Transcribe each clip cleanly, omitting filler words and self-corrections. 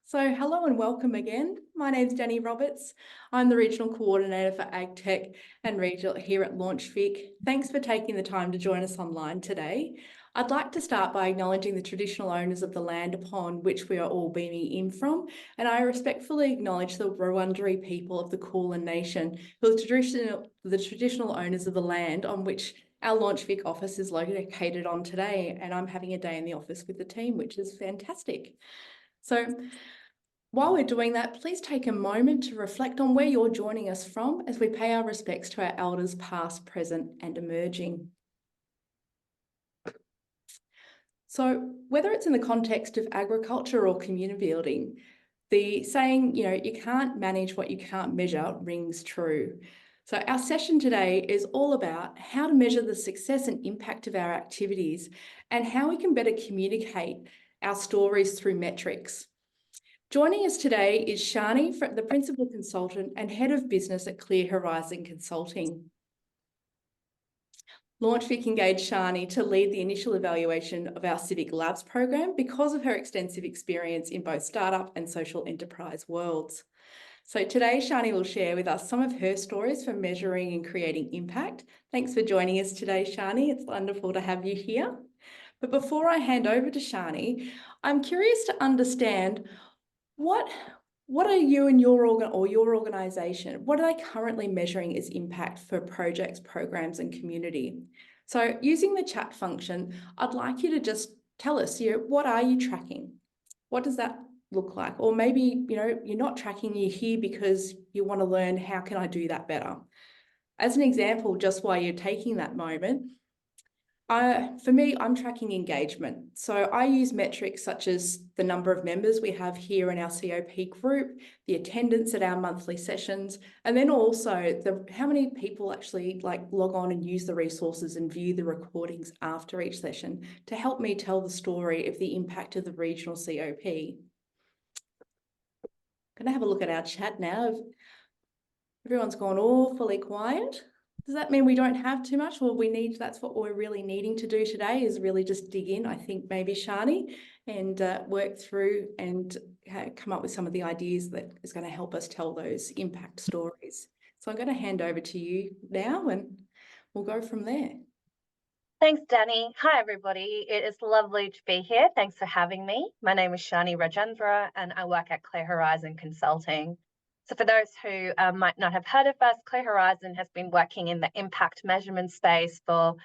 So hello and welcome again. My name's Shani Roberts. I'm the Regional Coordinator for AgTech and Regional here at LaunchVic. Thanks for taking the time to join us online today. I'd like to start by acknowledging the traditional owners of the land upon which we are all beaming in from, and I respectfully acknowledge the Wurundjeri people of the Kulin Nation, who are the traditional owners of the land on which our LaunchVic office is located on today, and I'm having a day in the office with the team, which is fantastic. So while we're doing that, please take a moment to reflect on where you're joining us from as we pay our respects to our elders past, present and emerging. So whether it's in the context of agriculture or community building, the saying, you can't manage what you can't measure rings true. So our session today is all about how to measure the success and impact of our activities and how we can better communicate our stories through metrics. Joining us today is Shani, the Principal Consultant and Head of Business at Clear Horizon Consulting. LaunchVic engaged Shani to lead the initial evaluation of our Civic Labs program because of her extensive experience in both startup and social enterprise worlds. So today, Shani will share with us some of her stories for measuring and creating impact. Thanks for joining us today, Shani. It's wonderful to have you here. But before I hand over to Shani, I'm curious to understand what are you and your organisation, what are they currently measuring as impact for projects, programs and community? So using the chat function, I'd like you to just tell us, what are you tracking? What does that look like? Or maybe, you're not tracking, you're here because you want to learn, how can I do that better? As an example, just while you're taking that moment, for me, I'm tracking engagement. So I use metrics such as the number of members we have here in our CoP group, the attendance at our monthly sessions, and then also how many people actually log on and use the resources and view the recordings after each session to help me tell the story of the impact of the regional CoP. I'm going to have a look at our chat now. Everyone's gone awfully quiet. Does that mean we don't have too much? Well, that's what we're really needing to do today, is really just dig in, I think, maybe, Shani, and work through and come up with some of the ideas that is going to help us tell those impact stories. So I'm going to hand over to you now and we'll go from there. Thanks, Danny. Hi, everybody. It is lovely to be here. Thanks for having me. My name is Shani Rajendra and I work at Clear Horizon Consulting. So for those who might not have heard of us, Clear Horizon has been working in the impact measurement space for,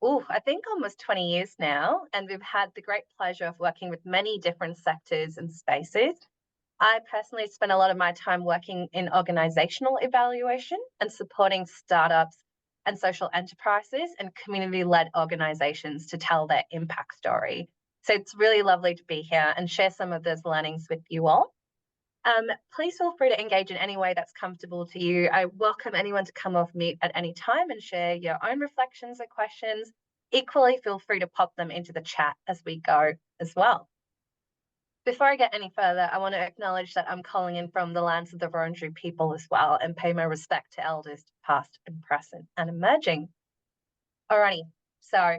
I think almost 20 years now. And we've had the great pleasure of working with many different sectors and spaces. I personally spend a lot of my time working in organizational evaluation and supporting startups and social enterprises and community-led organizations to tell their impact story. So it's really lovely to be here and share some of those learnings with you all. Please feel free to engage in any way that's comfortable to you. I welcome anyone to come off mute at any time and share your own reflections or questions. Equally, feel free to pop them into the chat as we go as well. Before I get any further, I want to acknowledge that I'm calling in from the lands of the Wurundjeri people as well and pay my respect to elders past and present and emerging. Alrighty, so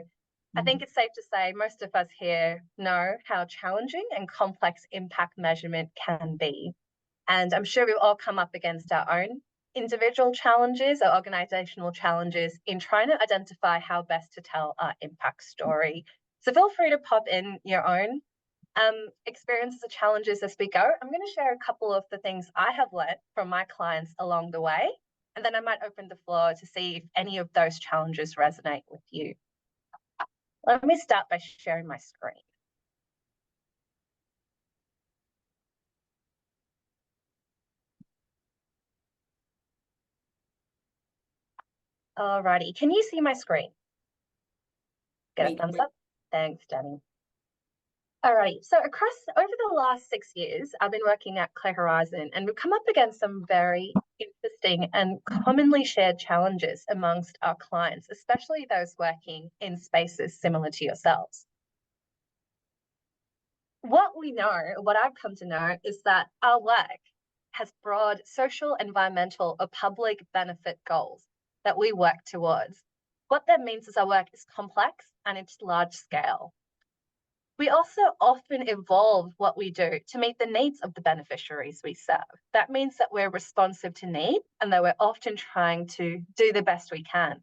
I think it's safe to say most of us here know how challenging and complex impact measurement can be. And I'm sure we've all come up against our own individual challenges or organizational challenges in trying to identify how best to tell our impact story. So feel free to pop in your own experiences or challenges as we go. I'm going to share a couple of the things I have learned from my clients along the way, and then I might open the floor to see if any of those challenges resonate with you. Let me start by sharing my screen. Alrighty, can you see my screen? Get a thumbs up. Thanks, Danny. Alrighty, so over the last 6 years, I've been working at Clear Horizon and we've come up against some very interesting and commonly shared challenges amongst our clients, especially those working in spaces similar to yourselves. What we know, what I've come to know, is that our work has broad social, environmental, or public benefit goals that we work towards. What that means is our work is complex and it's large scale. We also often evolve what we do to meet the needs of the beneficiaries we serve. That means that we're responsive to need and that we're often trying to do the best we can.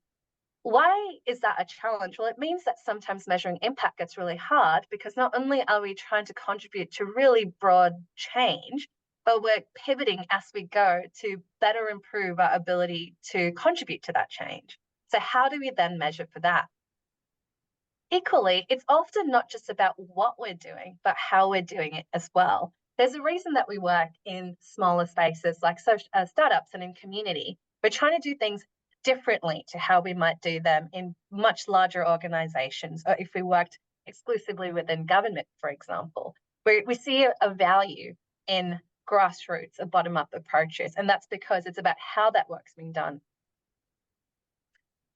Why is that a challenge? Well, it means that sometimes measuring impact gets really hard because not only are we trying to contribute to really broad change, but we're pivoting as we go to better improve our ability to contribute to that change. So how do we then measure for that? Equally, it's often not just about what we're doing, but how we're doing it as well. There's a reason that we work in smaller spaces like startups and in community. We're trying to do things differently to how we might do them in much larger organizations, or if we worked exclusively within government, for example. We see a value in grassroots or bottom-up approaches, and that's because it's about how that work's being done.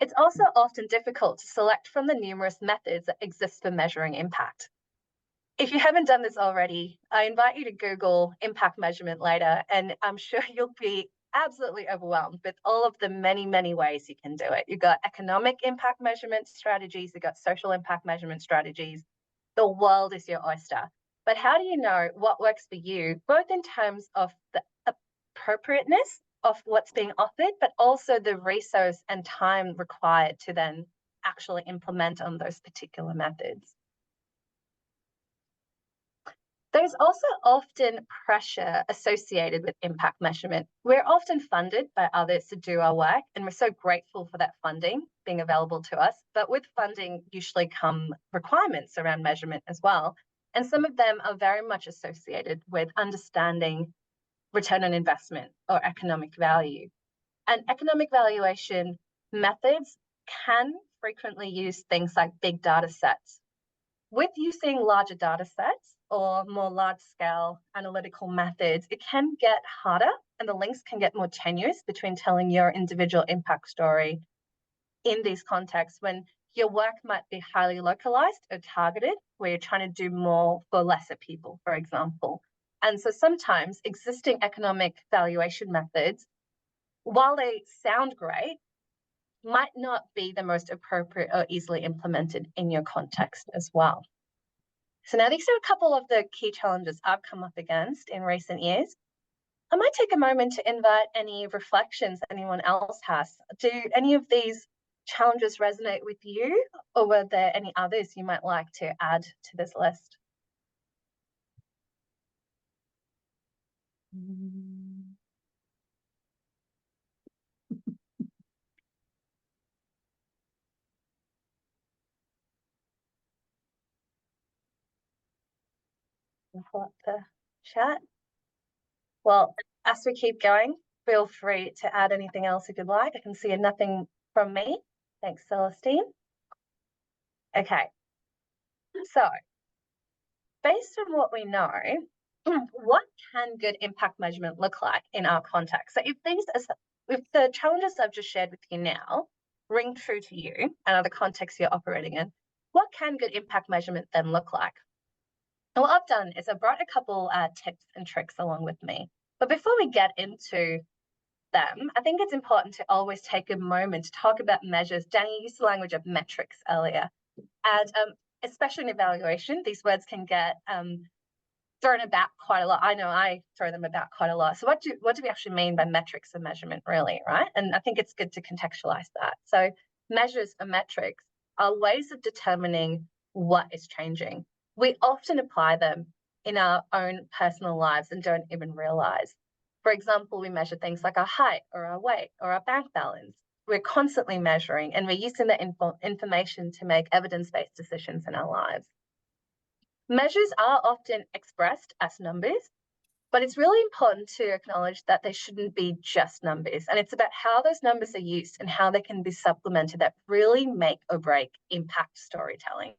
It's also often difficult to select from the numerous methods that exist for measuring impact. If you haven't done this already, I invite you to Google impact measurement later, and I'm sure you'll be absolutely overwhelmed with all of the many, many ways you can do it. You've got economic impact measurement strategies, you've got social impact measurement strategies. The world is your oyster. But how do you know what works for you, both in terms of the appropriateness of what's being offered, but also the resource and time required to then actually implement on those particular methods? There's also often pressure associated with impact measurement. We're often funded by others to do our work, and we're so grateful for that funding being available to us. But with funding usually come requirements around measurement as well. And some of them are very much associated with understanding return on investment or economic value. And economic valuation methods can frequently use things like big data sets. With using larger data sets or more large-scale analytical methods, it can get harder and the links can get more tenuous between telling your individual impact story in these contexts when your work might be highly localized or targeted, where you're trying to do more for lesser people, for example. And so sometimes existing economic valuation methods, while they sound great, might not be the most appropriate or easily implemented in your context as well. So now these are a couple of the key challenges I've come up against in recent years. I might take a moment to invite any reflections anyone else has. Do any of these challenges resonate with you, or were there any others you might like to add to this list? Pull up the chat. Well, as we keep going, feel free to add anything else if you'd like. I can see nothing from me. Thanks, Celestine. Okay. So, based on what we know, what can good impact measurement look like in our context? So if the challenges I've just shared with you now ring true to you and are the contexts you're operating in, what can good impact measurement then look like? And what I've done is I brought a couple tips and tricks along with me. But before we get into them, I think it's important to always take a moment to talk about measures. Danny used the language of metrics earlier. And especially in evaluation, these words can get thrown about quite a lot. I know I throw them about quite a lot. So what do we actually mean by metrics and measurement, really, right? And I think it's good to contextualize that. So measures and metrics are ways of determining what is changing. We often apply them in our own personal lives and don't even realize. For example, we measure things like our height or our weight or our bank balance. We're constantly measuring and we're using that information to make evidence-based decisions in our lives. Measures are often expressed as numbers, but it's really important to acknowledge that they shouldn't be just numbers. And it's about how those numbers are used and how they can be supplemented that really make or break impact storytelling.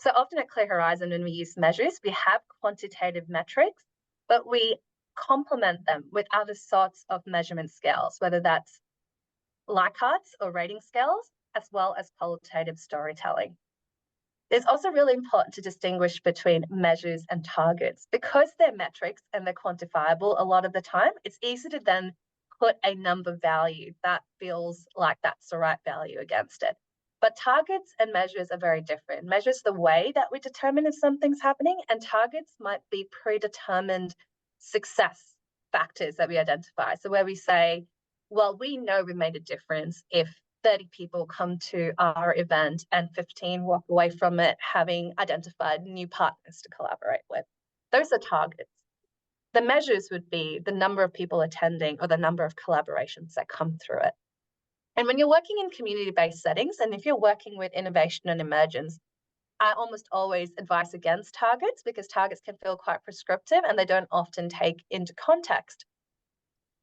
So often at Clear Horizon, when we use measures, we have quantitative metrics, but we complement them with other sorts of measurement scales, whether that's Likhart's or rating scales, as well as qualitative storytelling. It's also really important to distinguish between measures and targets. Because they're metrics and they're quantifiable a lot of the time, it's easy to then put a number value that feels like that's the right value against it. But targets and measures are very different. Measures the way that we determine if something's happening, and targets might be predetermined success factors that we identify. So where we say, well, we know we made a difference if 30 people come to our event and 15 walk away from it having identified new partners to collaborate with. Those are targets. The measures would be the number of people attending or the number of collaborations that come through it. And when you're working in community-based settings, and if you're working with innovation and emergence, I almost always advise against targets because targets can feel quite prescriptive and they don't often take into context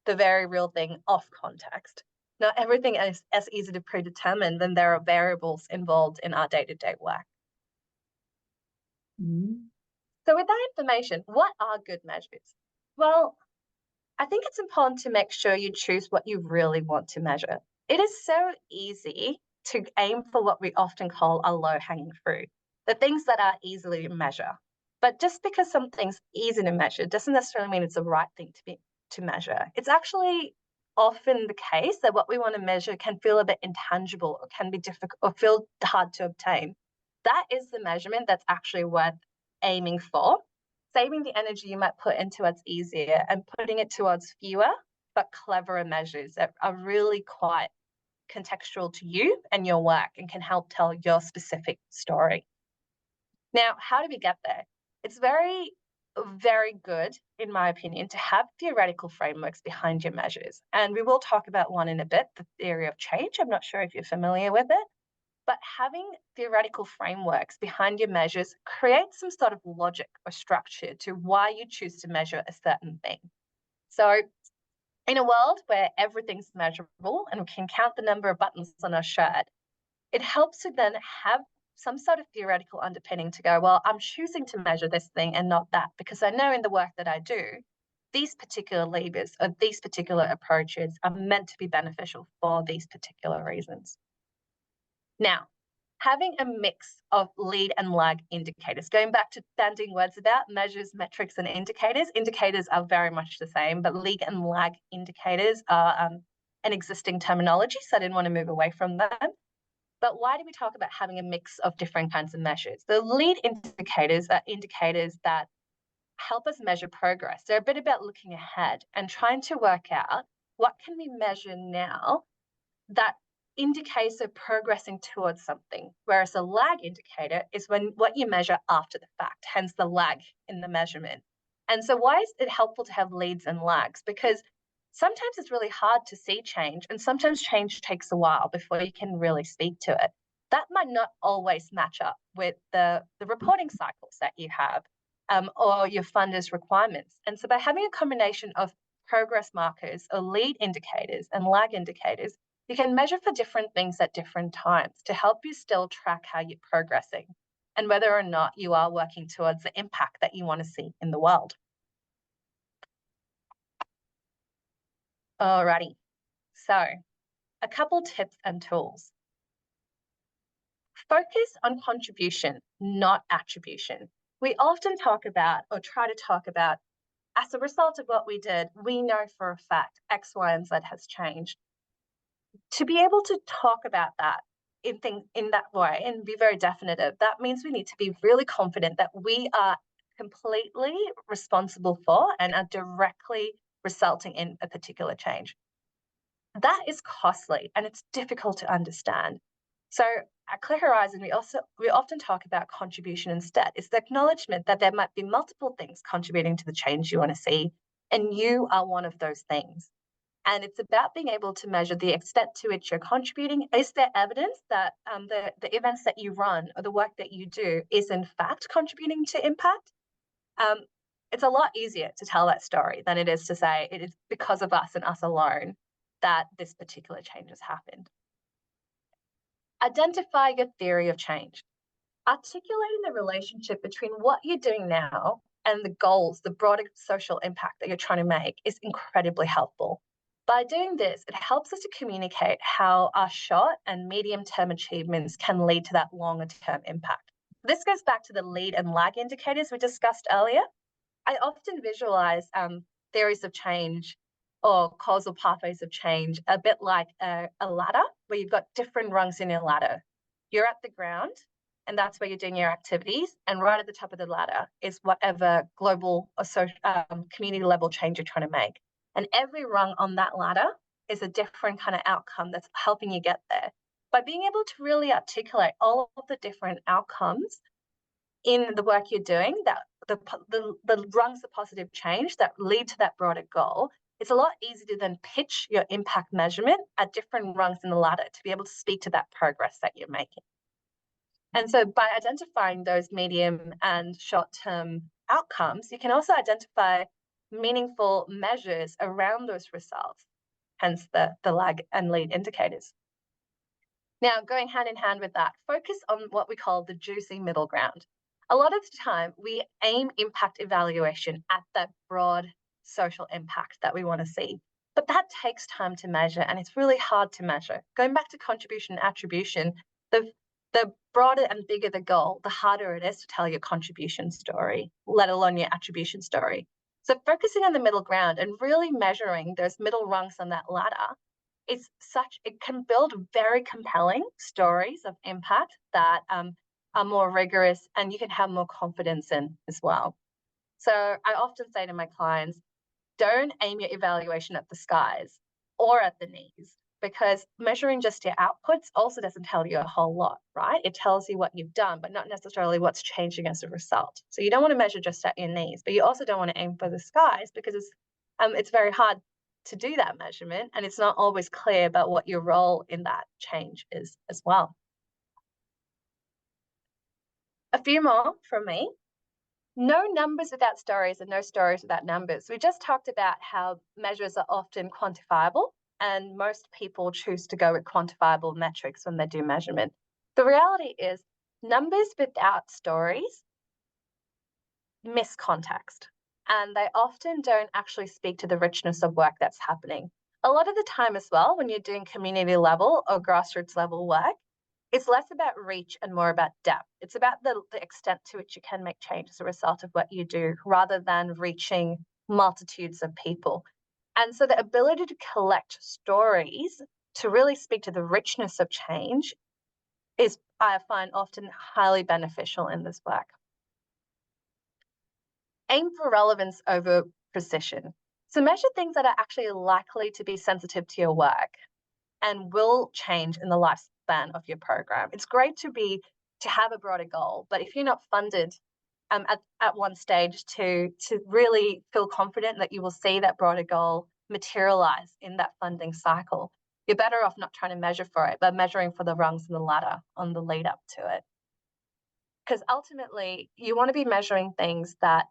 the very real thing off context. Not everything is as easy to predetermine when there are variables involved in our day-to-day work. So with that information, what are good measures? Well, I think it's important to make sure you choose what you really want to measure. It is so easy to aim for what we often call a low-hanging fruit, the things that are easily to measure. But just because something's easy to measure doesn't necessarily mean it's the right thing to measure. It's actually often the case that what we want to measure can feel a bit intangible or can be difficult or feel hard to obtain. That is the measurement that's actually worth aiming for. Saving the energy you might put into what's easier and putting it towards fewer but cleverer measures that are really quite contextual to you and your work and can help tell your specific story. Now, how do we get there? It's very, very good, in my opinion, to have theoretical frameworks behind your measures. And we will talk about one in a bit, the theory of change. I'm not sure if you're familiar with it. But having theoretical frameworks behind your measures creates some sort of logic or structure to why you choose to measure a certain thing. So in a world where everything's measurable and we can count the number of buttons on our shirt, it helps to then have some sort of theoretical underpinning to go, well, I'm choosing to measure this thing and not that, because I know in the work that I do, these particular levers or these particular approaches are meant to be beneficial for these particular reasons. Now, having a mix of lead and lag indicators, going back to banding words about measures, metrics, and indicators are very much the same, but lead and lag indicators are an existing terminology, so I didn't want to move away from them. But why do we talk about having a mix of different kinds of measures? The lead indicators are indicators that help us measure progress. They're a bit about looking ahead and trying to work out what can we measure now that indicates of progressing towards something, whereas a lag indicator is what you measure after the fact, hence the lag in the measurement. And so why is it helpful to have leads and lags? Because sometimes it's really hard to see change, and sometimes change takes a while before you can really speak to it. That might not always match up with the reporting cycles that you have or your funders' requirements. And so by having a combination of progress markers or lead indicators and lag indicators, you can measure for different things at different times to help you still track how you're progressing and whether or not you are working towards the impact that you want to see in the world. Alrighty, so a couple tips and tools. Focus on contribution, not attribution. We often talk about or try to talk about, as a result of what we did, we know for a fact X, Y, and Z has changed. To be able to talk about that in that way and be very definitive, that means we need to be really confident that we are completely responsible for and are directly resulting in a particular change. That is costly and it's difficult to understand. So at Clear Horizon, we often talk about contribution instead. It's the acknowledgement that there might be multiple things contributing to the change you want to see, and you are one of those things. And it's about being able to measure the extent to which you're contributing. Is there evidence that the events that you run or the work that you do is in fact contributing to impact? It's a lot easier to tell that story than it is to say it is because of us and us alone that this particular change has happened. Identify your theory of change. Articulating the relationship between what you're doing now and the goals, the broader social impact that you're trying to make is incredibly helpful. By doing this, it helps us to communicate how our short and medium-term achievements can lead to that longer-term impact. This goes back to the lead and lag indicators we discussed earlier. I often visualize theories of change or causal pathways of change a bit like a ladder where you've got different rungs in your ladder. you're at the ground, and that's where you're doing your activities. And right at the top of the ladder is whatever global or community level change you're trying to make. And every rung on that ladder is a different kind of outcome that's helping you get there. By being able to really articulate all of the different outcomes in the work you're doing, that the rungs of positive change that lead to that broader goal, it's a lot easier to then pitch your impact measurement at different rungs in the ladder to be able to speak to that progress that you're making. And so by identifying those medium and short-term outcomes, you can also identify meaningful measures around those results, hence the lag and lead indicators. Now, going hand in hand with that, focus on what we call the juicy middle ground. A lot of the time, we aim impact evaluation at that broad social impact that we want to see. But that takes time to measure, and it's really hard to measure. Going back to contribution and attribution, the broader and bigger the goal, the harder it is to tell your contribution story, let alone your attribution story. So focusing on the middle ground and really measuring those middle rungs on that ladder, it can build very compelling stories of impact that are more rigorous and you can have more confidence in as well. So I often say to my clients, don't aim your evaluation at the skies or at the knees, because measuring just your outputs also doesn't tell you a whole lot, right? It tells you what you've done, but not necessarily what's changing as a result. So you don't want to measure just at your knees, but you also don't want to aim for the skies, because it's very hard to do that measurement, and it's not always clear about what your role in that change is as well. A few more from me. No numbers without stories and no stories without numbers. We just talked about how measures are often quantifiable, and most people choose to go with quantifiable metrics when they do measurement. The reality is numbers without stories miss context, and they often don't actually speak to the richness of work that's happening. A lot of the time as well, when you're doing community level or grassroots level work, it's less about reach and more about depth. It's about the extent to which you can make change as a result of what you do, rather than reaching multitudes of people. And so the ability to collect stories to really speak to the richness of change is, I find, often highly beneficial in this work. Aim for relevance over precision. So measure things that are actually likely to be sensitive to your work and will change in the lifespan of your program. It's great to have a broader goal, but if you're not funded at one stage to really feel confident that you will see that broader goal materialize in that funding cycle, you're better off not trying to measure for it, but measuring for the rungs in the ladder on the lead up to it. Because ultimately, you want to be measuring things that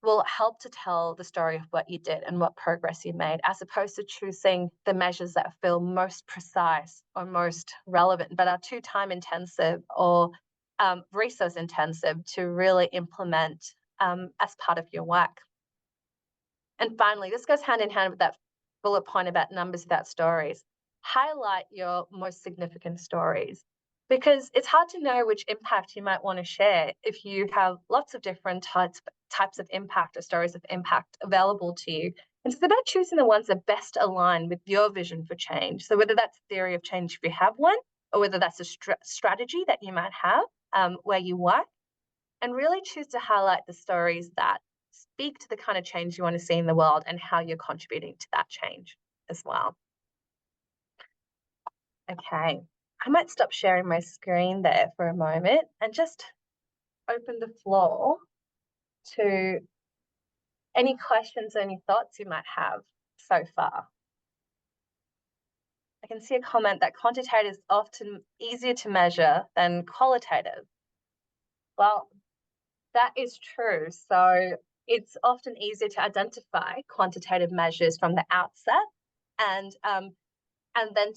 will help to tell the story of what you did and what progress you made, as opposed to choosing the measures that feel most precise or most relevant, but are too time intensive or resource intensive to really implement as part of your work. And finally, this goes hand in hand with that bullet point about numbers without stories. Highlight your most significant stories, because it's hard to know which impact you might want to share if you have lots of different types of impact or stories of impact available to you. And it's about choosing the ones that best align with your vision for change. So whether that's theory of change if you have one, or whether that's a strategy that you might have where you work, and really choose to highlight the stories that speak to the kind of change you want to see in the world and how you're contributing to that change as well. Okay, I might stop sharing my screen there for a moment and just open the floor to any questions or any thoughts you might have so far. I can see a comment that quantitative is often easier to measure than qualitative. Well, that is true. So it's often easier to identify quantitative measures from the outset and then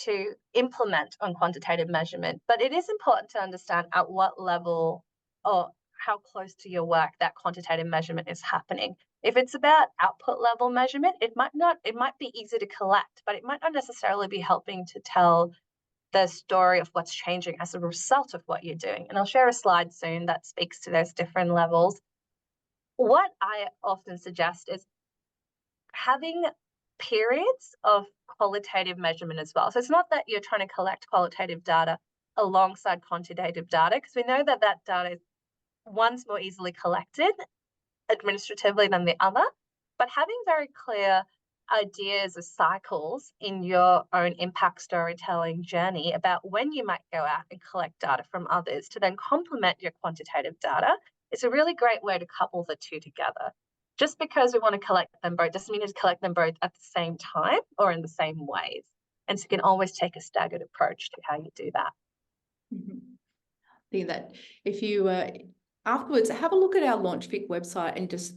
to implement on quantitative measurement. But it is important to understand at what level or how close to your work that quantitative measurement is happening. If it's about output level measurement, it might be easy to collect, but it might not necessarily be helping to tell the story of what's changing as a result of what you're doing. And I'll share a slide soon that speaks to those different levels. What I often suggest is having periods of qualitative measurement as well. So it's not that you're trying to collect qualitative data alongside quantitative data, because we know that that data is one's more easily collected administratively than the other, but having very clear ideas of cycles in your own impact storytelling journey about when you might go out and collect data from others to then complement your quantitative data is a really great way to couple the two together. Just because we want to collect them both doesn't mean to collect them both at the same time or in the same ways. And so you can always take a staggered approach to how you do that. I think that if you afterwards have a look at our LaunchFIC website and just,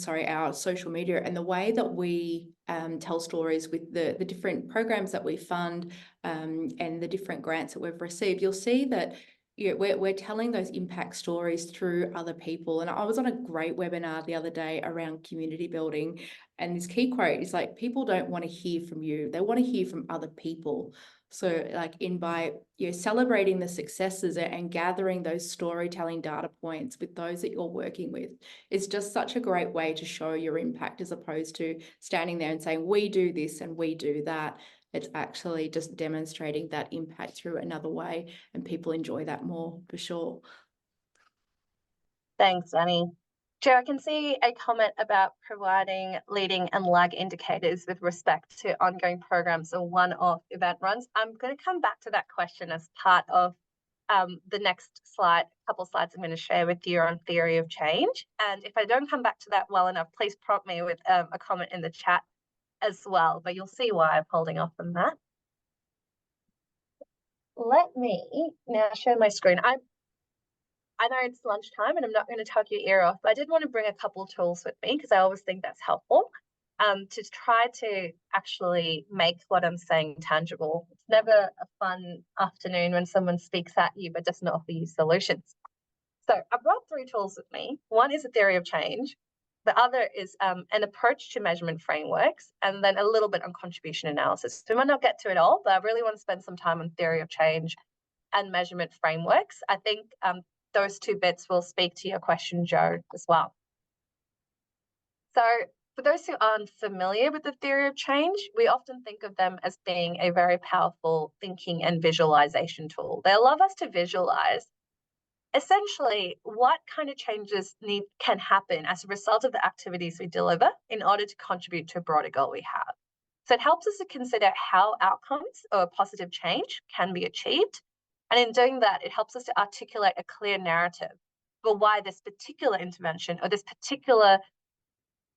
sorry, our social media and the way that we tell stories with the different programs that we fund and the different grants that we've received, you'll see that we're telling those impact stories through other people. And I was on a great webinar the other day around community building, and this key quote is like, people don't want to hear from you, they want to hear from other people. So like by celebrating the successes and gathering those storytelling data points with those that you're working with is just such a great way to show your impact, as opposed to standing there and saying, we do this and we do that. It's actually just demonstrating that impact through another way, and people enjoy that more for sure. Thanks, Shani. Joe, I can see a comment about providing leading and lag indicators with respect to ongoing programs or one-off event runs. I'm going to come back to that question as part of the next slide, couple slides I'm going to share with you on theory of change. And if I don't come back to that well enough, please prompt me with a comment in the chat as well, but you'll see why I'm holding off on that. Let me now share my screen. I know it's lunchtime and I'm not going to talk your ear off, but I did want to bring a couple tools with me because I always think that's helpful to try to actually make what I'm saying tangible. It's never a fun afternoon when someone speaks at you but doesn't offer you solutions. So I brought 3 tools with me. One is a theory of change. The other is an approach to measurement frameworks, and then a little bit on contribution analysis. So we might not get to it all, but I really want to spend some time on theory of change and measurement frameworks. I think those 2 bits will speak to your question, Joe, as well. So for those who aren't familiar with the theory of change, we often think of them as being a very powerful thinking and visualization tool. They allow us to visualize essentially what kind of changes can happen as a result of the activities we deliver in order to contribute to a broader goal we have. So it helps us to consider how outcomes or positive change can be achieved. And in doing that, it helps us to articulate a clear narrative for why this particular intervention or this particular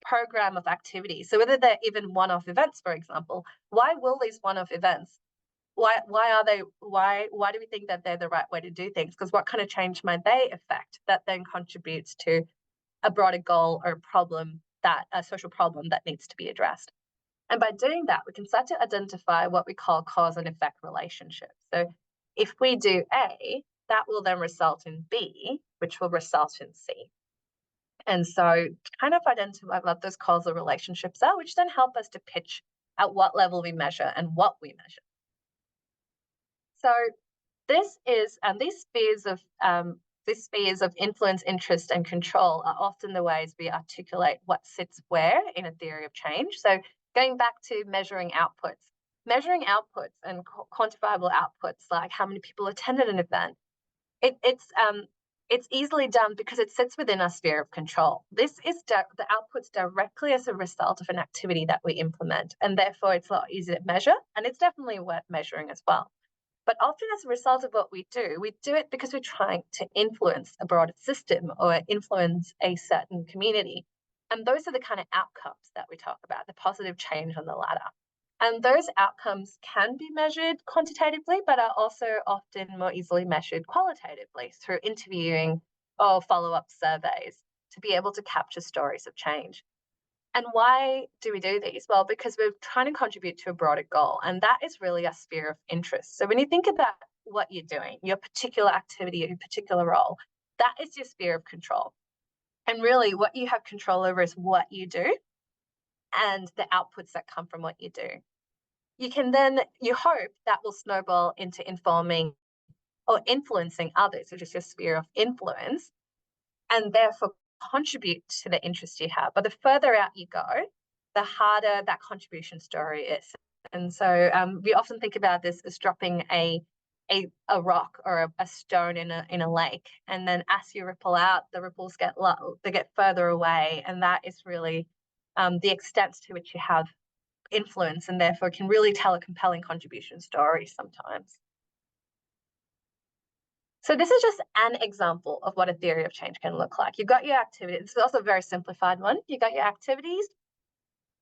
program of activity, so whether they're even one-off events, for example, why will these one-off events, why do we think that they're the right way to do things? Because what kind of change might they affect that then contributes to a broader goal or a social problem that needs to be addressed? And by doing that, we can start to identify what we call cause and effect relationships. So if we do A, that will then result in B, which will result in C. And so kind of identify what those causal relationships are, which then help us to pitch at what level we measure and what we measure. So this is these spheres of influence, interest, and control are often the ways we articulate what sits where in a theory of change. So going back to measuring outputs and quantifiable outputs, like how many people attended an event, it's easily done because it sits within our sphere of control. This is the outputs directly as a result of an activity that we implement, and therefore it's a lot easier to measure, and it's definitely worth measuring as well. But often as a result of what we do it because we're trying to influence a broader system or influence a certain community. And those are the kind of outcomes that we talk about, the positive change on the ladder. And those outcomes can be measured quantitatively, but are also often more easily measured qualitatively through interviewing or follow-up surveys to be able to capture stories of change. And why do we do these? Well, because we're trying to contribute to a broader goal, and that is really a sphere of interest. So when you think about what you're doing, your particular activity, your particular role, that is your sphere of control. And really what you have control over is what you do and the outputs that come from what you do. You hope that will snowball into informing or influencing others, which is your sphere of influence, and therefore contribute to the interest you have. But the further out you go, the harder that contribution story is. And so we often think about this as dropping a a rock or a stone in a lake, and then as you ripple out, the ripples get further away, and that is really the extent to which you have influence, and therefore can really tell a compelling contribution story sometimes. So this is just an example of what a theory of change can look like. You've got your activities. This is also a very simplified one. You've got your activities,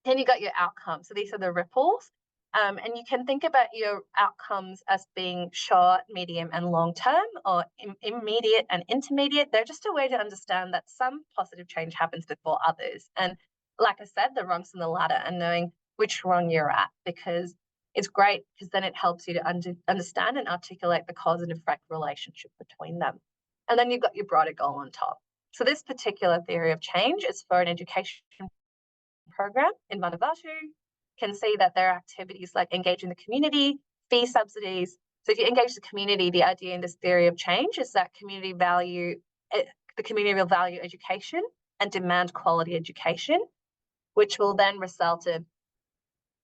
and you got your outcomes. So these are the ripples. And you can think about your outcomes as being short, medium, and long term, or immediate and intermediate. They're just a way to understand that some positive change happens before others. And like I said, the rungs on the ladder, and knowing which rung you're at, because it's great, because then it helps you to understand and articulate the cause and effect relationship between them. And then you've got your broader goal on top. So this particular theory of change is for an education program in Vanuatu. Can see that there are activities like engaging the community, fee subsidies. So if you engage the community, the idea in this theory of change is that the community will value education and demand quality education, which will then result in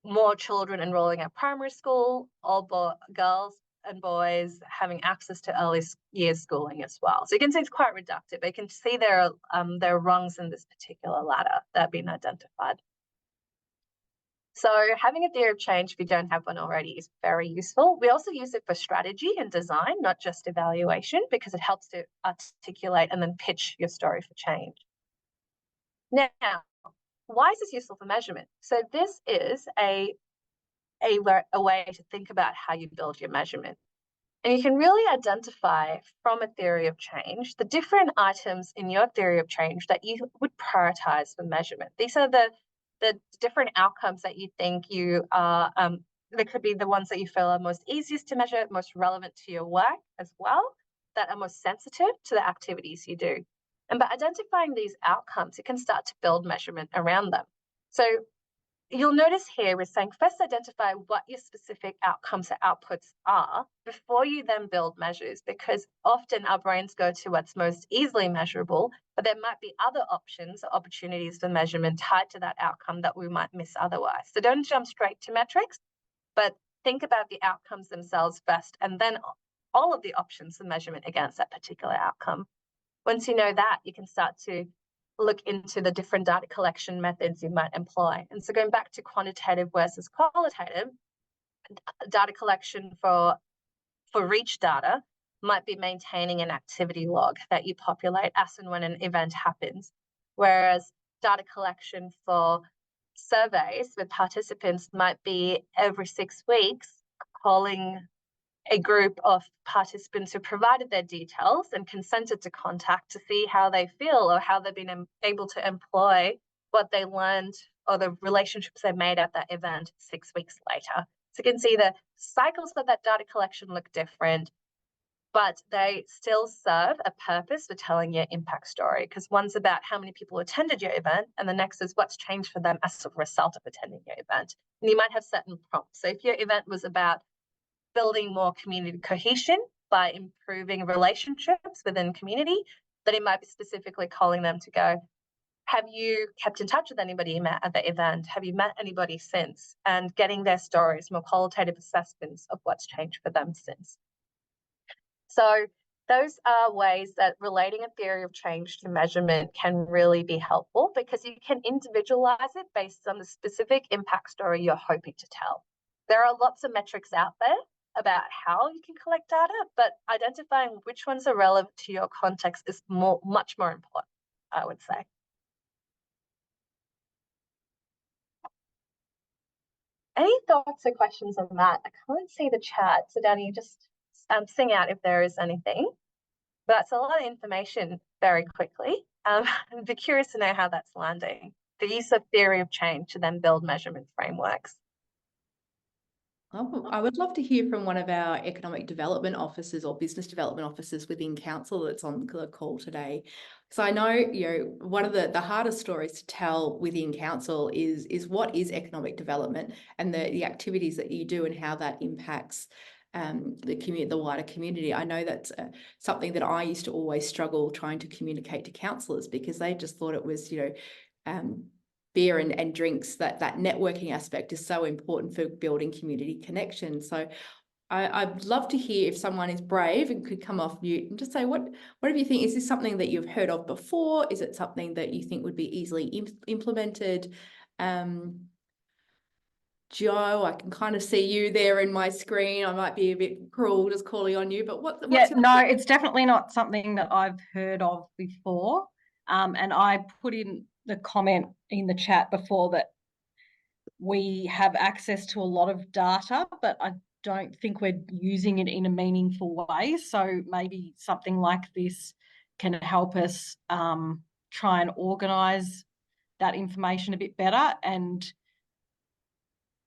more children enrolling at primary school, all girls and boys having access to early years schooling as well. So you can see it's quite reductive. You can see there are rungs in this particular ladder that have been identified. So having a theory of change, if you don't have one already, is very useful. We also use it for strategy and design, not just evaluation, because it helps to articulate and then pitch your story for change. Now, why is this useful for measurement? So this is a way to think about how you build your measurement. And you can really identify from a theory of change the different items in your theory of change that you would prioritize for measurement. These are the different outcomes that you think you are, they could be the ones that you feel are most easiest to measure, most relevant to your work as well, that are most sensitive to the activities you do. And by identifying these outcomes, you can start to build measurement around them. So you'll notice here we're saying first identify what your specific outcomes or outputs are before you then build measures, because often our brains go to what's most easily measurable, but there might be other options or opportunities for measurement tied to that outcome that we might miss otherwise. So don't jump straight to metrics, but think about the outcomes themselves first, and then all of the options for measurement against that particular outcome. Once you know that, you can start to look into the different data collection methods you might employ. And so going back to quantitative versus qualitative, data collection for reach data might be maintaining an activity log that you populate as and when an event happens. Whereas data collection for surveys with participants might be every 6 weeks calling a group of participants who provided their details and consented to contact to see how they feel or how they've been able to employ what they learned or the relationships they made at that event 6 weeks later. So you can see the cycles for that data collection look different, but they still serve a purpose for telling your impact story, because one's about how many people attended your event, and the next is what's changed for them as a result of attending your event. And you might have certain prompts. So if your event was about building more community cohesion by improving relationships within community, then it might be specifically calling them to go, have you kept in touch with anybody you met at the event? Have you met anybody since? And getting their stories, more qualitative assessments of what's changed for them since. So those are ways that relating a theory of change to measurement can really be helpful, because you can individualize it based on the specific impact story you're hoping to tell. There are lots of metrics out there about how you can collect data, but identifying which ones are relevant to your context is much more important, I would say. Any thoughts or questions on that? I can't see the chat, so Danny, just sing out if there is anything. But that's a lot of information very quickly. I'd be curious to know how that's landing. The use of theory of change to then build measurement frameworks. I would love to hear from one of our economic development officers or business development officers within council that's on the call today. So I know, one of the hardest stories to tell within council is what is economic development and the activities that you do and how that impacts the wider community. I know that's something that I used to always struggle trying to communicate to councillors, because they just thought it was, beer and drinks, that networking aspect is so important for building community connection. So I'd love to hear if someone is brave and could come off mute and just say, whatever you think, is this something that you've heard of before? Is it something that you think would be easily implemented? Joe, I can kind of see you there in my screen. I might be a bit cruel just calling on you, but what's no, it's definitely not something that I've heard of before. And I put in the comment in the chat before that we have access to a lot of data, but I don't think we're using it in a meaningful way. So maybe something like this can help us try and organise that information a bit better. And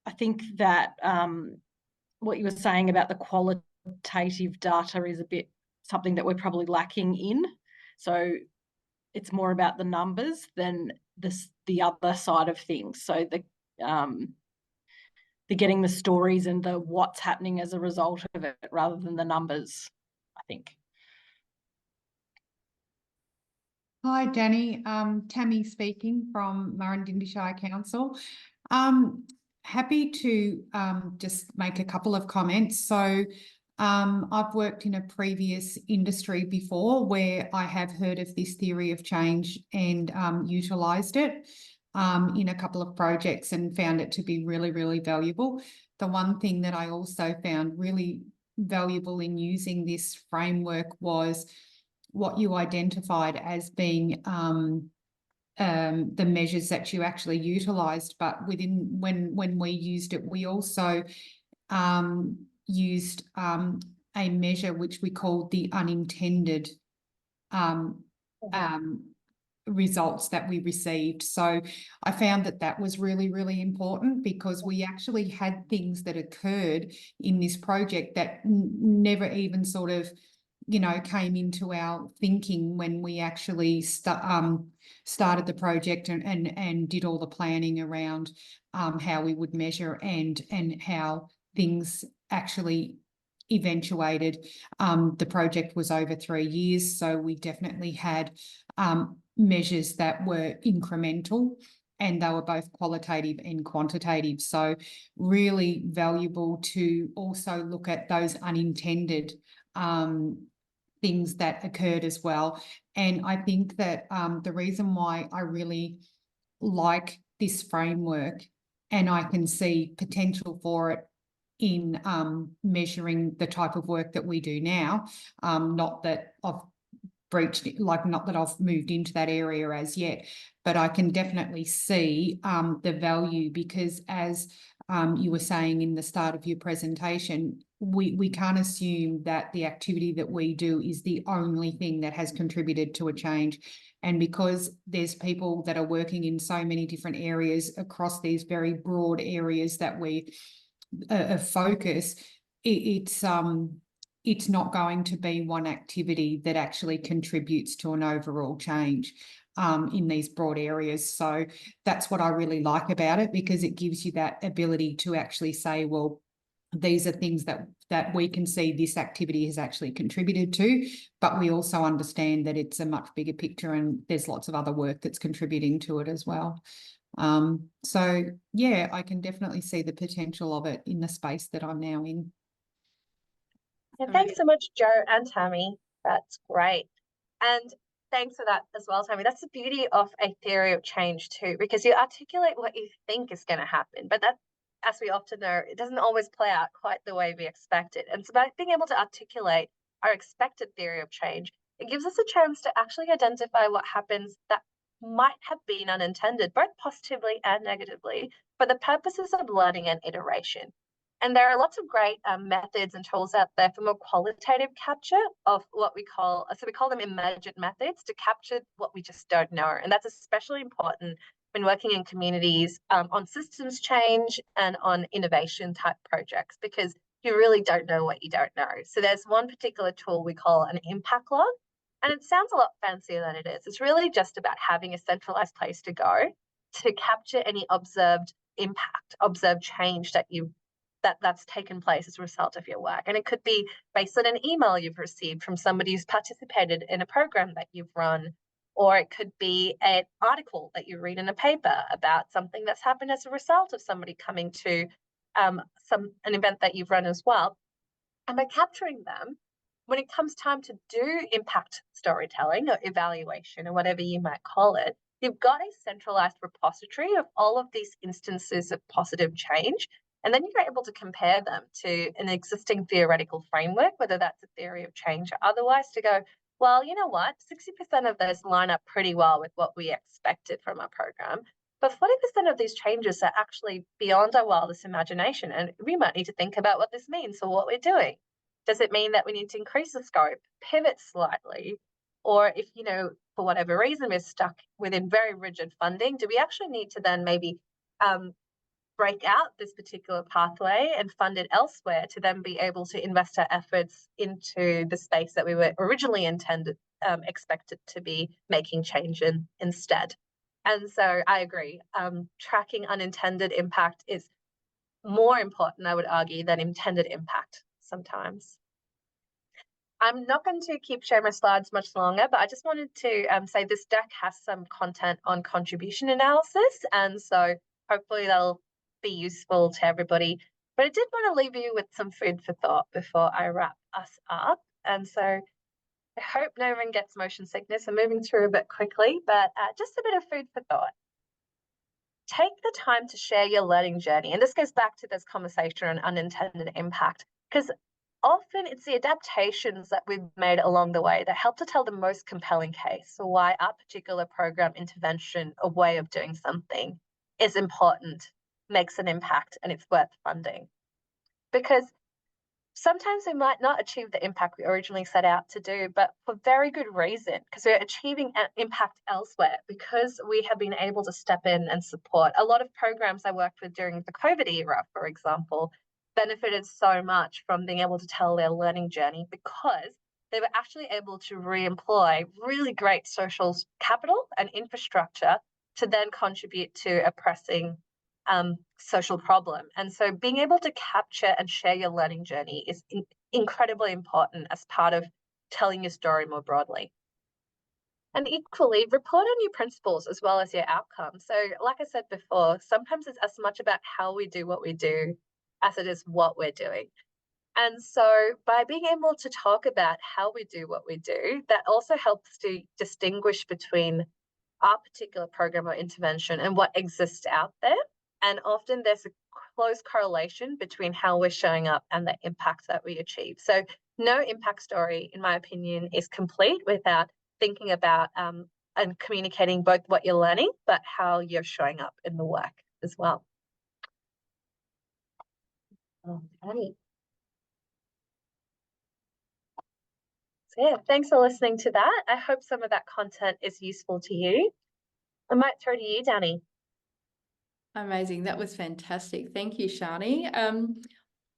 I think that what you were saying about the qualitative data is a bit something that we're probably lacking in. So it's more about the numbers than the other side of things. So the getting the stories and the what's happening as a result of it rather than the numbers, I think. Hi, Danny. Tammy speaking from Murrumbidgee Shire Council. Happy to just make a couple of comments. So I've worked in a previous industry before where I have heard of this theory of change and utilised it in a couple of projects and found it to be really, really valuable. The one thing that I also found really valuable in using this framework was what you identified as being the measures that you actually utilised, but when we used it, we also used a measure which we called the unintended results that we received. So I found that was really, really important because we actually had things that occurred in this project that never even sort of, you know, came into our thinking when we actually started the project and did all the planning around how we would measure and how things actually eventuated. The project was over 3 years, so we definitely had measures that were incremental and they were both qualitative and quantitative. So really valuable to also look at those unintended things that occurred as well. And I think that the reason why I really like this framework and I can see potential for it in measuring the type of work that we do now, not that I've not that I've moved into that area as yet, but I can definitely see the value because as you were saying in the start of your presentation, we can't assume that the activity that we do is the only thing that has contributed to a change. And because there's people that are working in so many different areas across these very broad areas that we focus, it's not going to be one activity that actually contributes to an overall change in these broad areas. So that's what I really like about it because it gives you that ability to actually say, well, these are things that we can see this activity has actually contributed to, but we also understand that it's a much bigger picture and there's lots of other work that's contributing to it as well. So yeah, I can definitely see the potential of it in the space that I'm now in. Yeah, thanks so much, Joe and Tammy. That's great. And thanks for that as well, Tammy. That's the beauty of a theory of change too, because you articulate what you think is going to happen, but that, as we often know, it doesn't always play out quite the way we expect it. And so by being able to articulate our expected theory of change, it gives us a chance to actually identify what happens that might have been unintended, both positively and negatively, for the purposes of learning and iteration. And there are lots of great methods and tools out there for more qualitative capture of what we call, so we call them emergent methods to capture what we just don't know. And that's especially important when working in communities on systems change and on innovation type projects, because you really don't know what you don't know. So there's one particular tool we call an impact log, and it sounds a lot fancier than it is. It's really just about having a centralized place to go to capture any observed impact, observed change that's taken place as a result of your work. And it could be based on an email you've received from somebody who's participated in a program that you've run, or it could be an article that you read in a paper about something that's happened as a result of somebody coming to an event that you've run as well. And by capturing them, when it comes time to do impact storytelling or evaluation or whatever you might call it, you've got a centralized repository of all of these instances of positive change. And then you're able to compare them to an existing theoretical framework, whether that's a theory of change or otherwise, to go, well, you know what, 60% of those line up pretty well with what we expected from our program. But 40% of these changes are actually beyond our wildest imagination. And we might need to think about what this means for what we're doing. Does it mean that we need to increase the scope, pivot slightly? Or if, for whatever reason, we're stuck within very rigid funding, do we actually need to then maybe break out this particular pathway and fund it elsewhere to then be able to invest our efforts into the space that we were originally expected to be making change in instead? And so I agree. Tracking unintended impact is more important, I would argue, than intended impact sometimes. I'm not going to keep sharing my slides much longer, but I just wanted to say this deck has some content on contribution analysis, and so hopefully that'll be useful to everybody. But I did want to leave you with some food for thought before I wrap us up. And so I hope no one gets motion sickness. I'm moving through a bit quickly, but just a bit of food for thought. Take the time to share your learning journey. And this goes back to this conversation on unintended impact, because often it's the adaptations that we've made along the way that help to tell the most compelling case for why our particular program intervention or way of doing something is important, makes an impact, and it's worth funding. Because sometimes we might not achieve the impact we originally set out to do, but for very good reason, because we're achieving an impact elsewhere, because we have been able to step in and support. A lot of programs I worked with during the COVID era, for example, benefited so much from being able to tell their learning journey because they were actually able to re-employ really great social capital and infrastructure to then contribute to a pressing social problem. And so being able to capture and share your learning journey is incredibly important as part of telling your story more broadly. And equally, report on your principles as well as your outcomes. So like I said before, sometimes it's as much about how we do what we do as it is what we're doing. And so by being able to talk about how we do what we do, that also helps to distinguish between our particular program or intervention and what exists out there. And often there's a close correlation between how we're showing up and the impact that we achieve. So no impact story, in my opinion, is complete without thinking about and communicating both what you're learning, but how you're showing up in the work as well. Okay. So yeah, thanks for listening to that. I hope some of that content is useful to you. I might throw to you, Danny. Amazing. That was fantastic. Thank you, Shani.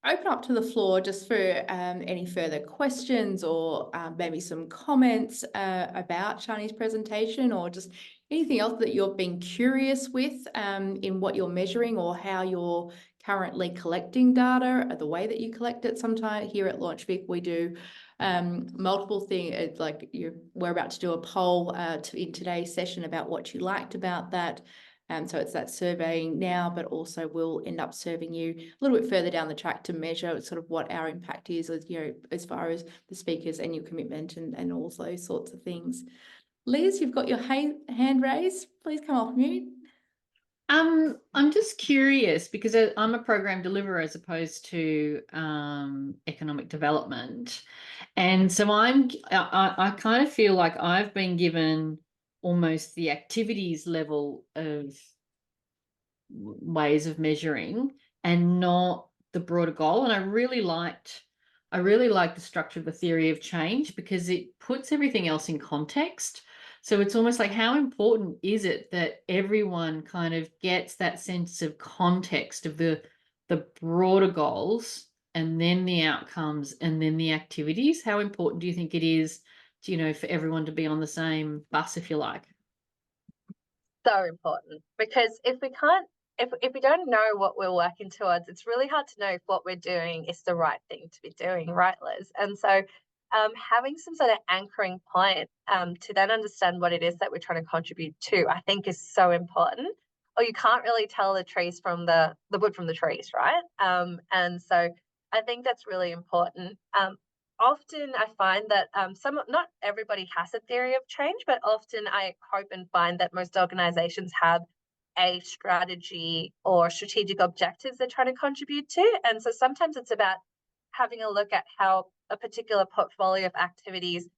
Open up to the floor just for any further questions or maybe some comments about Shani's presentation, or just anything else that you've been curious with in what you're measuring or how you're currently collecting data, or the way that you collect it. Sometimes here at LaunchVic, we do multiple things, like we're about to do a poll in today's session about what you liked about that. So it's that surveying now, but also we'll end up serving you a little bit further down the track to measure sort of what our impact is, as far as the speakers and your commitment and all those sorts of things. Liz, you've got your hand raised. Please come off mute. I'm just curious because I'm a program deliverer as opposed to economic development, and so I kind of feel like I've been given almost the activities level of ways of measuring and not the broader goal. And I really liked the structure of the theory of change because it puts everything else in context. So it's almost like, how important is it that everyone kind of gets that sense of context of the broader goals and then the outcomes and then the activities? How important do you think it is, for everyone to be on the same bus, if you like? So important, because if we don't know what we're working towards, it's really hard to know if what we're doing is the right thing to be doing, right, Liz? And so having some sort of anchoring point to then understand what it is that we're trying to contribute to, I think is so important. Or you can't really tell the trees from the wood from the trees, right? And so I think that's really important. Often I find that not everybody has a theory of change, but often I hope and find that most organizations have a strategy or strategic objectives they're trying to contribute to. And so sometimes it's about having a look at how a particular portfolio of activities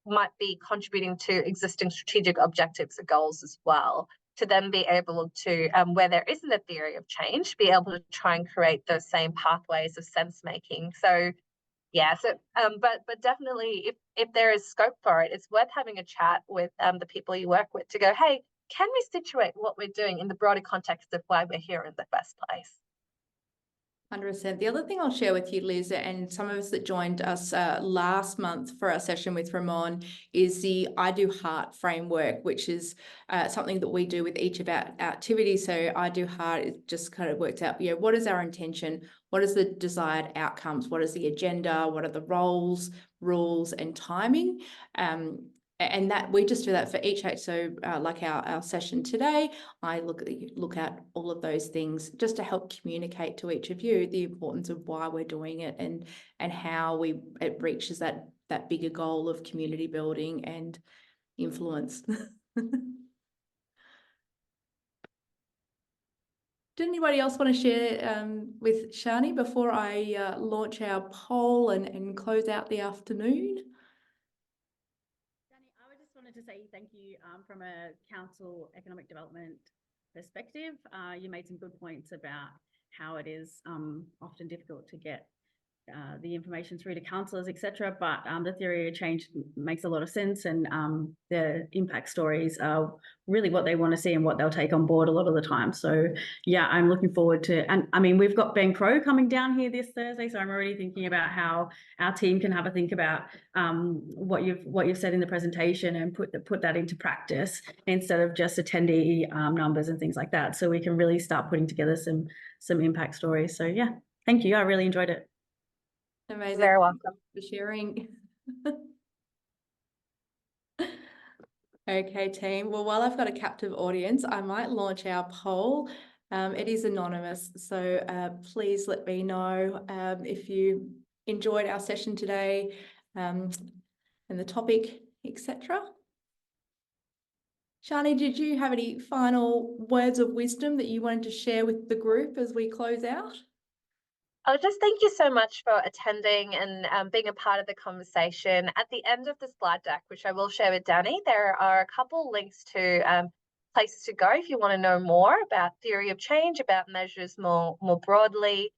might be contributing to existing strategic objectives or goals as well, to then be able to, where there isn't a theory of change, be able to try and create those same pathways of sense making. So yeah, so but definitely if there is scope for it, it's worth having a chat with the people you work with to go, hey, can we situate what we're doing in the broader context of why we're here in the first place? 100%. The other thing I'll share with you, Liz, and some of us that joined us last month for our session with Ramon, is the I Do Heart framework, which is something that we do with each of our activities. So I Do Heart, it just kind of works out, what is our intention? What is the desired outcomes? What is the agenda? What are the roles, rules, and timing? And that we just do that for each. So like our session today, I look at all of those things just to help communicate to each of you the importance of why we're doing it and how it reaches that bigger goal of community building and influence. Did anybody else want to share with Shani before I launch our poll and close out the afternoon? Shani, I just wanted to say thank you from a council economic development perspective. You made some good points about how it is often difficult to get the information through to councillors, etc. But the theory of change makes a lot of sense, and the impact stories are really what they want to see and what they'll take on board a lot of the time. So yeah, I'm looking forward to, and I mean, we've got Ben Crow coming down here this Thursday, so I'm already thinking about how our team can have a think about what you've said in the presentation and put that into practice instead of just attendee numbers and things like that. So we can really start putting together some impact stories. So yeah, thank you. I really enjoyed it. Amazing. Very welcome for sharing. Okay, team. Well, while I've got a captive audience, I might launch our poll. It is anonymous, so please let me know if you enjoyed our session today and the topic, etc. Shani, did you have any final words of wisdom that you wanted to share with the group as we close out? Oh, just thank you so much for attending and being a part of the conversation. At the end of the slide deck, which I will share with Danny, there are a couple links to places to go if you want to know more about theory of change, about measures more broadly.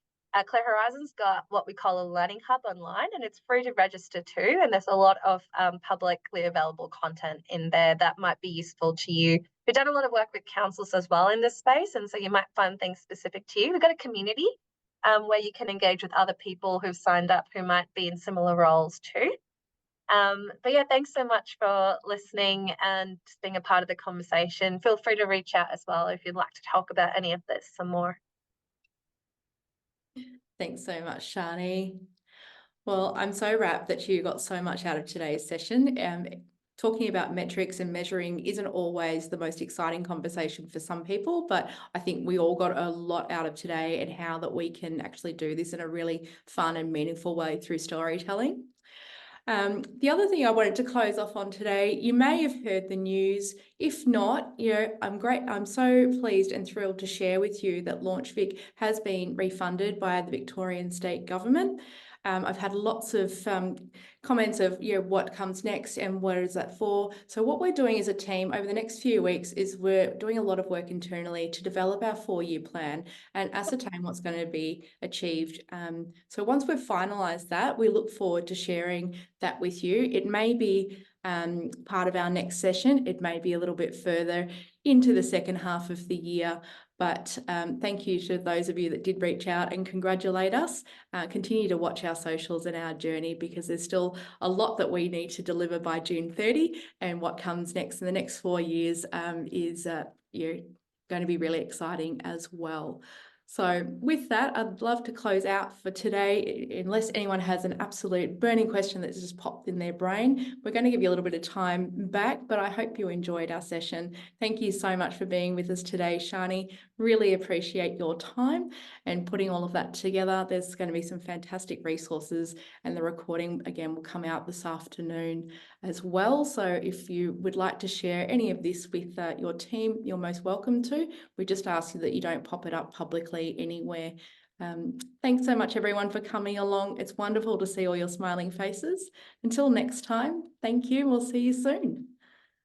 Clear Horizons got what we call a learning hub online, and it's free to register too. And there's a lot of publicly available content in there that might be useful to you. We've done a lot of work with councils as well in this space, and so you might find things specific to you. We've got a community where you can engage with other people who've signed up who might be in similar roles too. But yeah, thanks so much for listening and just being a part of the conversation. Feel free to reach out as well if you'd like to talk about any of this some more. Thanks so much, Shani. Well, I'm so rapt that you got so much out of today's session. Talking about metrics and measuring isn't always the most exciting conversation for some people, but I think we all got a lot out of today and how that we can actually do this in a really fun and meaningful way through storytelling. The other thing I wanted to close off on today, you may have heard the news. If not, I'm so pleased and thrilled to share with you that LaunchVic has been refunded by the Victorian State Government. I've had lots of comments of what comes next and what is that for. So what we're doing as a team over the next few weeks is we're doing a lot of work internally to develop our 4-year plan and ascertain what's going to be achieved. So once we've finalised that, we look forward to sharing that with you. It may be part of our next session. It may be a little bit further into the second half of the year. But thank you to those of you that did reach out and congratulate us. Continue to watch our socials and our journey, because there's still a lot that we need to deliver by June 30, and what comes next in the next 4 years is going to be really exciting as well. So with that, I'd love to close out for today. Unless anyone has an absolute burning question that's just popped in their brain, we're going to give you a little bit of time back, but I hope you enjoyed our session. Thank you so much for being with us today, Shani. Really appreciate your time and putting all of that together. There's going to be some fantastic resources, and the recording again will come out this afternoon as well. So if you would like to share any of this with your team, you're most welcome to. We just ask you that you don't pop it up publicly anywhere. Thanks so much everyone for coming along. It's wonderful to see all your smiling faces. Until next time, thank you. We'll see you soon.